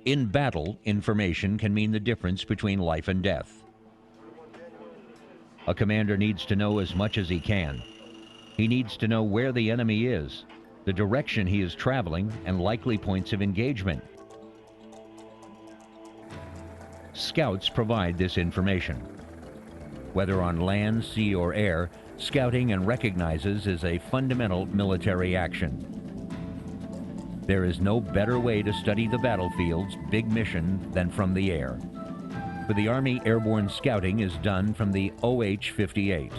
In battle, information can mean the difference between life and death. A commander needs to know as much as he can. He needs to know where the enemy is, the direction he is traveling, and likely points of engagement. Scouts provide this information. Whether on land, sea, or air, scouting and recognizes is a fundamental military action. There is no better way to study the battlefield's big mission than from the air. For the Army, airborne scouting is done from the OH-58.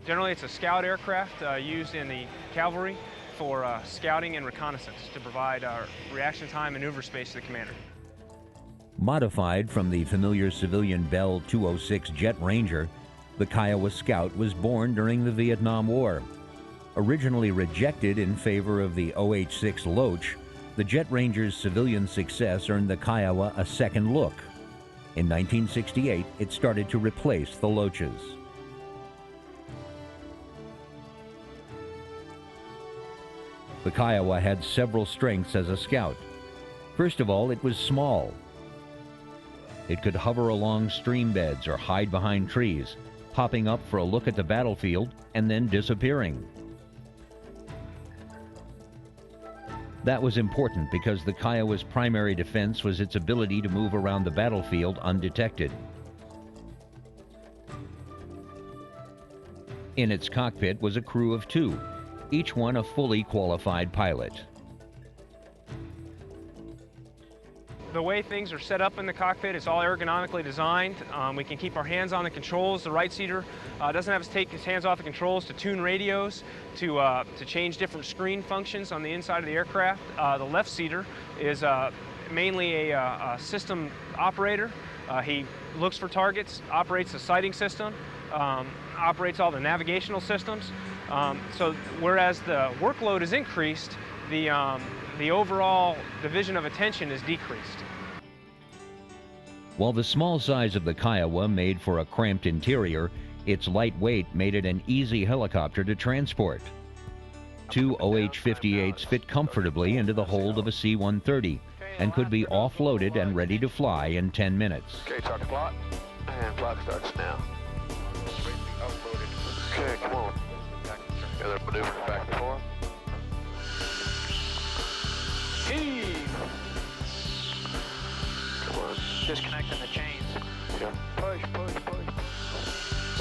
Generally, it's a scout aircraft used in the cavalry for scouting and reconnaissance to provide reaction time maneuver space to the commander. Modified from the familiar civilian Bell 206 JetRanger, the Kiowa Scout was born during the Vietnam War. Originally rejected in favor of the OH-6 Loach, the JetRanger's civilian success earned the Kiowa a second look. In 1968, it started to replace the Loaches. The Kiowa had several strengths as a scout. First of all, it was small. It could hover along stream beds or hide behind trees, popping up for a look at the battlefield and then disappearing. That was important because the Kiowa's primary defense was its ability to move around the battlefield undetected. In its cockpit was a crew of 2, each one a fully qualified pilot. The way things are set up in the cockpit is all ergonomically designed. We can keep our hands on the controls. The right seater doesn't have to take his hands off the controls to tune radios, to change different screen functions on the inside of the aircraft. The left seater is mainly a system operator. He looks for targets, operates the sighting system, operates all the navigational systems. So whereas the workload is increased, the overall division of attention is decreased. While the small size of the Kiowa made for a cramped interior, its light weight made it an easy helicopter to transport. 2 OH-58s fit comfortably into the hold of a C-130 and could be offloaded and ready to fly in 10 minutes. Okay, start the clock, and clock starts now. Okay, come on. Other maneuvers back and forth. Heave! Come on. Disconnecting the chains. Yeah. Push, push, push.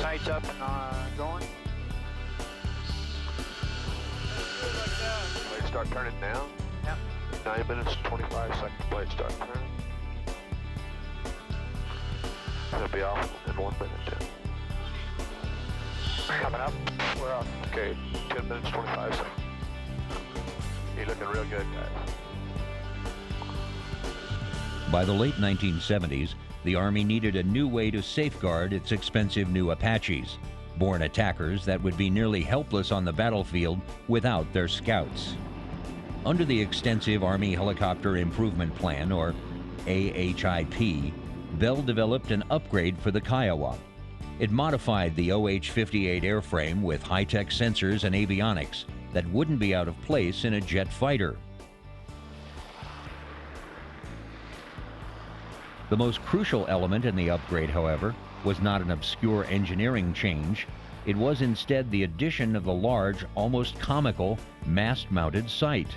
Sights up and going. Blade start turning now. Yep. 9 minutes, 25 seconds. Blade start turning. It'll be off in 1 minute. Coming up. We're up. Okay, 10 minutes, 25 seconds. You're looking real good, guys. By the late 1970s, the Army needed a new way to safeguard its expensive new Apaches, born attackers that would be nearly helpless on the battlefield without their scouts. Under the extensive Army Helicopter Improvement Plan, or AHIP, Bell developed an upgrade for the Kiowa. It modified the OH-58 airframe with high-tech sensors and avionics that wouldn't be out of place in a jet fighter. The most crucial element in the upgrade, however, was not an obscure engineering change. It was instead the addition of the large, almost comical, mast-mounted sight.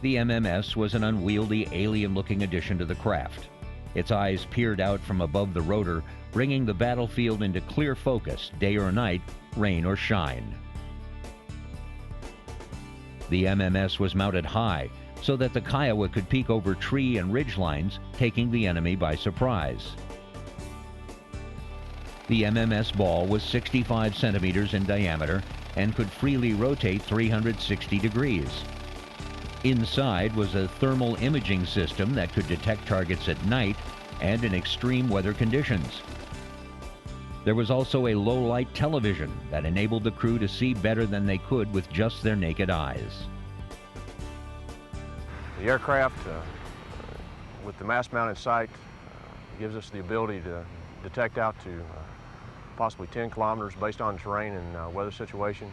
The MMS was an unwieldy, alien-looking addition to the craft. Its eyes peered out from above the rotor, bringing the battlefield into clear focus, day or night, rain or shine. The MMS was mounted high, so that the Kiowa could peek over tree and ridge lines, taking the enemy by surprise. The MMS ball was 65 centimeters in diameter and could freely rotate 360 degrees. Inside was a thermal imaging system that could detect targets at night and in extreme weather conditions. There was also a low-light television that enabled the crew to see better than they could with just their naked eyes. The aircraft, with the mast-mounted sight, gives us the ability to detect out to possibly 10 kilometers based on terrain and weather situation.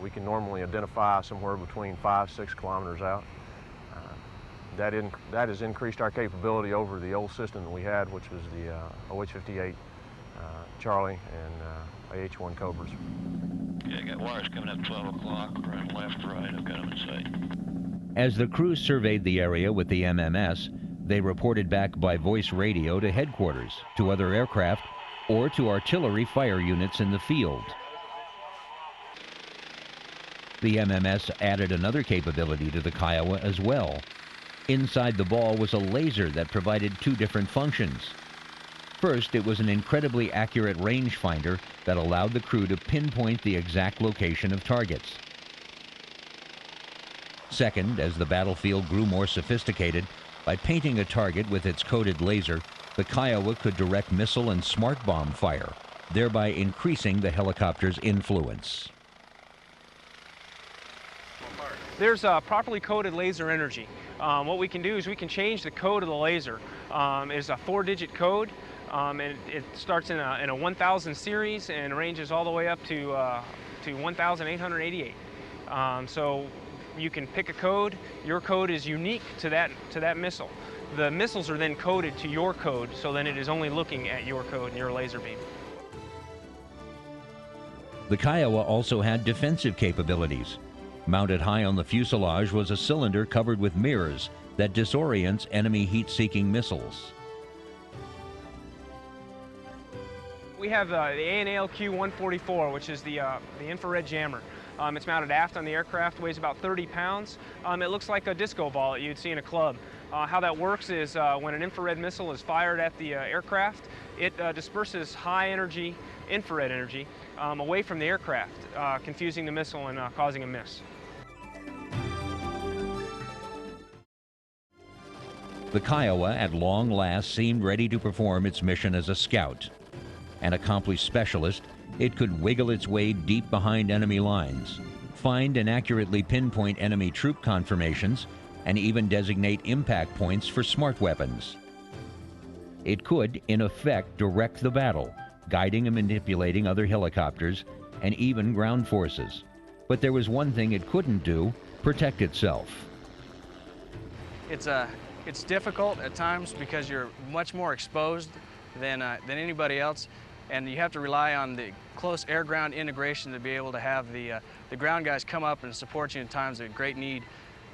We can normally identify somewhere between 5-6 kilometers out. that has increased our capability over the old system that we had, which was the OH-58 Charlie and AH-1 Cobras. Yeah, I got wires coming up 12 o'clock, running left, right. I've got them in sight. As the crew surveyed the area with the MMS, they reported back by voice radio to headquarters, to other aircraft, or to artillery fire units in the field. The MMS added another capability to the Kiowa as well. Inside the ball was a laser that provided two different functions. First, it was an incredibly accurate rangefinder that allowed the crew to pinpoint the exact location of targets. Second, as the battlefield grew more sophisticated, by painting a target with its coded laser, the Kiowa could direct missile and smart bomb fire, thereby increasing the helicopter's influence. There's properly coded laser energy. What we can do is we can change the code of the laser. It's a 4-digit code, and it starts in a 1000 series and ranges all the way up to 1888. So you can pick a code. Your code is unique to that missile. The missiles are then coded to your code, so then it is only looking at your code and your laser beam. The Kiowa also had defensive capabilities. Mounted high on the fuselage was a cylinder covered with mirrors that disorients enemy heat-seeking missiles. We have the ANAL Q-144, which is the infrared jammer. It's mounted aft on the aircraft, weighs about 30 pounds. It looks like a disco ball that you'd see in a club. How that works is when an infrared missile is fired at the aircraft, it disperses high-energy infrared energy away from the aircraft, confusing the missile and causing a miss. The Kiowa, at long last, seemed ready to perform its mission as a scout. An accomplished specialist, it could wiggle its way deep behind enemy lines, find and accurately pinpoint enemy troop conformations, and even designate impact points for smart weapons. It could, in effect, direct the battle, guiding and manipulating other helicopters and even ground forces. But there was one thing it couldn't do: protect itself. It's difficult at times because you're much more exposed than anybody else, and you have to rely on the close air-ground integration to be able to have the ground guys come up and support you in times of great need,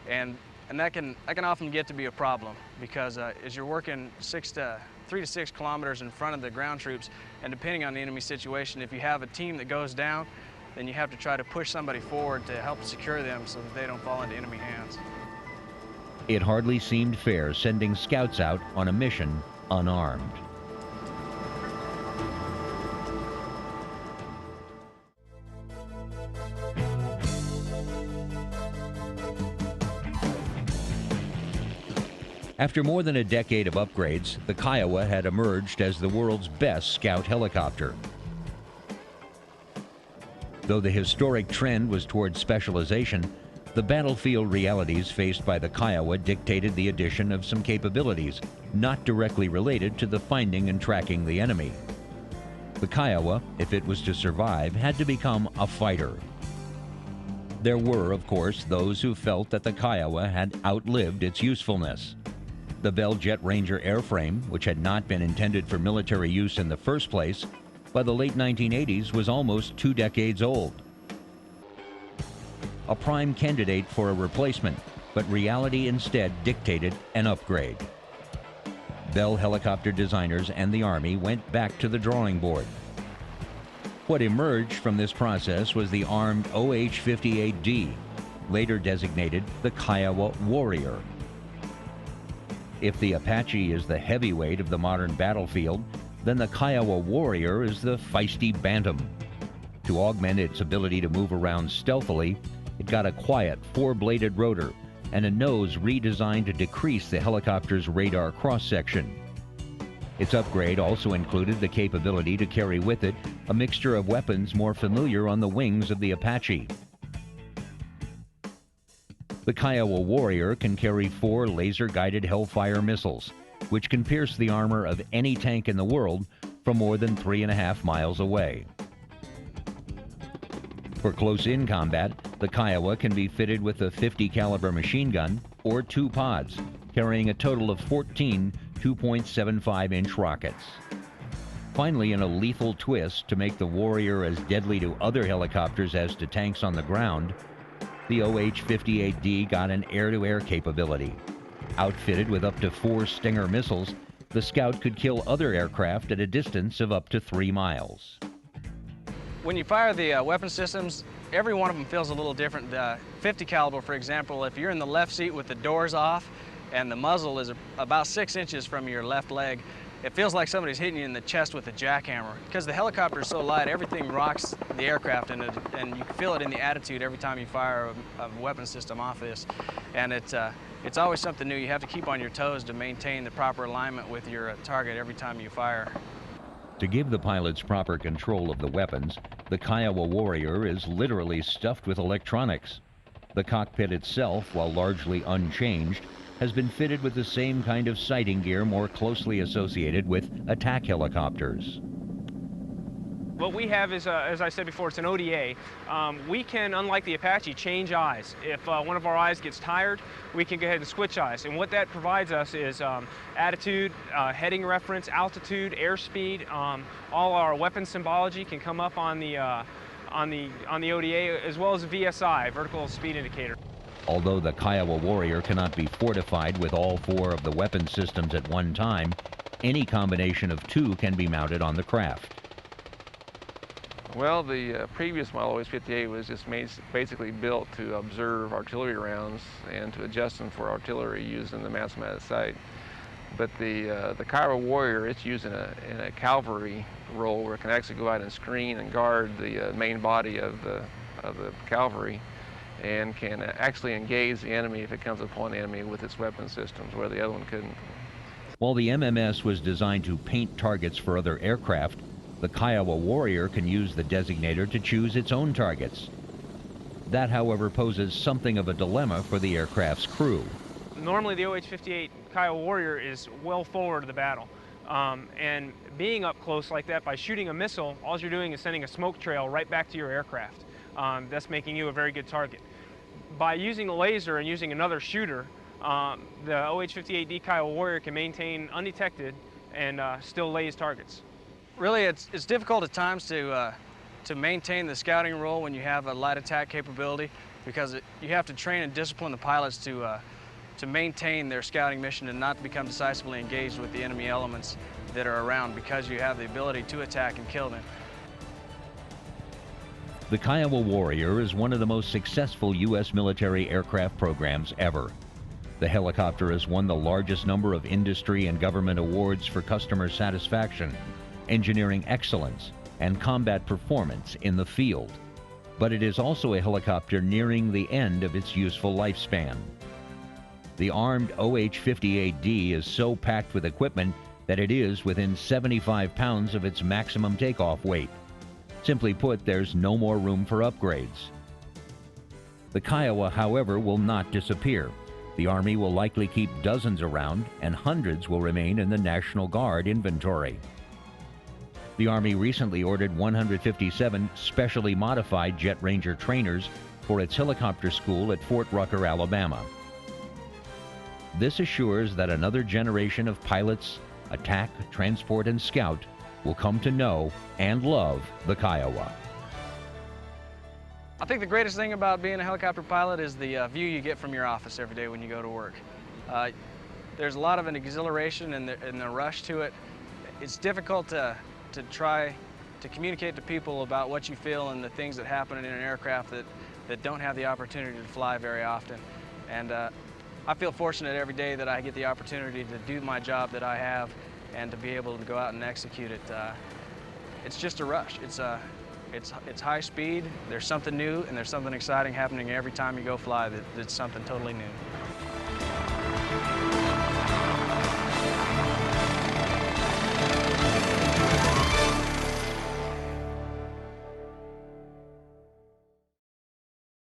and that can often get to be a problem because as you're working 3 to 6 kilometers in front of the ground troops, and depending on the enemy situation, if you have a team that goes down, then you have to try to push somebody forward to help secure them so that they don't fall into enemy hands. It hardly seemed fair sending scouts out on a mission unarmed. After more than a decade of upgrades, the Kiowa had emerged as the world's best scout helicopter. Though the historic trend was toward specialization, the battlefield realities faced by the Kiowa dictated the addition of some capabilities not directly related to the finding and tracking the enemy. The Kiowa, if it was to survive, had to become a fighter. There were, of course, those who felt that the Kiowa had outlived its usefulness. The Bell JetRanger airframe, which had not been intended for military use in the first place, by the late 1980s was almost 2 decades old. A prime candidate for a replacement, but reality instead dictated an upgrade. Bell helicopter designers and the Army went back to the drawing board. What emerged from this process was the armed OH-58D, later designated the Kiowa Warrior. If the Apache is the heavyweight of the modern battlefield, then the Kiowa Warrior is the feisty Bantam. To augment its ability to move around stealthily, it got a quiet 4-bladed rotor and a nose redesigned to decrease the helicopter's radar cross-section. Its upgrade also included the capability to carry with it a mixture of weapons more familiar on the wings of the Apache. The Kiowa Warrior can carry 4 laser-guided Hellfire missiles, which can pierce the armor of any tank in the world from more than 3.5 miles away. For close-in combat, The Kiowa can be fitted with a 50 caliber machine gun or 2 pods, carrying a total of 14 2.75-inch rockets. Finally, in a lethal twist to make the Warrior as deadly to other helicopters as to tanks on the ground, the OH-58D got an air-to-air capability. Outfitted with up to 4 Stinger missiles, the Scout could kill other aircraft at a distance of up to 3 miles. When you fire the weapon systems, every one of them feels a little different. The 50 caliber, for example, if you're in the left seat with the doors off and the muzzle is about 6 inches from your left leg, it feels like somebody's hitting you in the chest with a jackhammer. Because the helicopter is so light, everything rocks the aircraft, and you can feel it in the attitude every time you fire a weapon system off this. And it's always something new. You have to keep on your toes to maintain the proper alignment with your target every time you fire. To give the pilots proper control of the weapons, the Kiowa Warrior is literally stuffed with electronics. The cockpit itself, while largely unchanged, has been fitted with the same kind of sighting gear more closely associated with attack helicopters. What we have is, as I said before, it's an ODA. We can, unlike the Apache, change eyes. If one of our eyes gets tired, we can go ahead and switch eyes. And what that provides us is attitude, heading reference, altitude, airspeed. All our weapon symbology can come up on the ODA, as well as a VSI, vertical speed indicator. Although the Kiowa Warrior cannot be fortified with all 4 of the weapon systems at one time, any combination of 2 can be mounted on the craft. Well, the previous model OH-58 was just basically built to observe artillery rounds and to adjust them for artillery used in the mass-mounted sight. But the Kiowa Warrior, it's used in a cavalry role where it can actually go out and screen and guard the main body of the cavalry, and can actually engage the enemy if it comes upon the enemy with its weapon systems, where the other one couldn't. While the MMS was designed to paint targets for other aircraft, the Kiowa Warrior can use the designator to choose its own targets. That, however, poses something of a dilemma for the aircraft's crew. Normally the OH-58 Kiowa Warrior is well forward of the battle. And being up close like that, by shooting a missile, all you're doing is sending a smoke trail right back to your aircraft. That's making you a very good target. By using a laser and using another shooter, the OH-58D Kiowa Warrior can maintain undetected and still lays targets. Really, it's difficult at times to maintain the scouting role when you have a light attack capability, because you have to train and discipline the pilots to maintain their scouting mission and not become decisively engaged with the enemy elements that are around, because you have the ability to attack and kill them. The Kiowa Warrior is one of the most successful U.S. military aircraft programs ever. The helicopter has won the largest number of industry and government awards for customer satisfaction, engineering excellence, and combat performance in the field. But it is also a helicopter nearing the end of its useful lifespan. The armed OH-58D is so packed with equipment that it is within 75 pounds of its maximum takeoff weight. Simply put, there's no more room for upgrades. The Kiowa, however, will not disappear. The Army will likely keep dozens around, and hundreds will remain in the National Guard inventory. The Army recently ordered 157 specially modified JetRanger trainers for its helicopter school at Fort Rucker, Alabama. This assures that another generation of pilots, attack, transport, and scout will come to know and love the Kiowa. I think the greatest thing about being a helicopter pilot is the view you get from your office every day when you go to work. There's a lot of an exhilaration and the rush to it. It's difficult to try to communicate to people about what you feel and the things that happen in an aircraft that don't have the opportunity to fly very often. And I feel fortunate every day that I get the opportunity to do my job that I have and to be able to go out and execute it. It's just a rush. It's high speed, there's something new, and there's something exciting happening every time you go fly that's something totally new.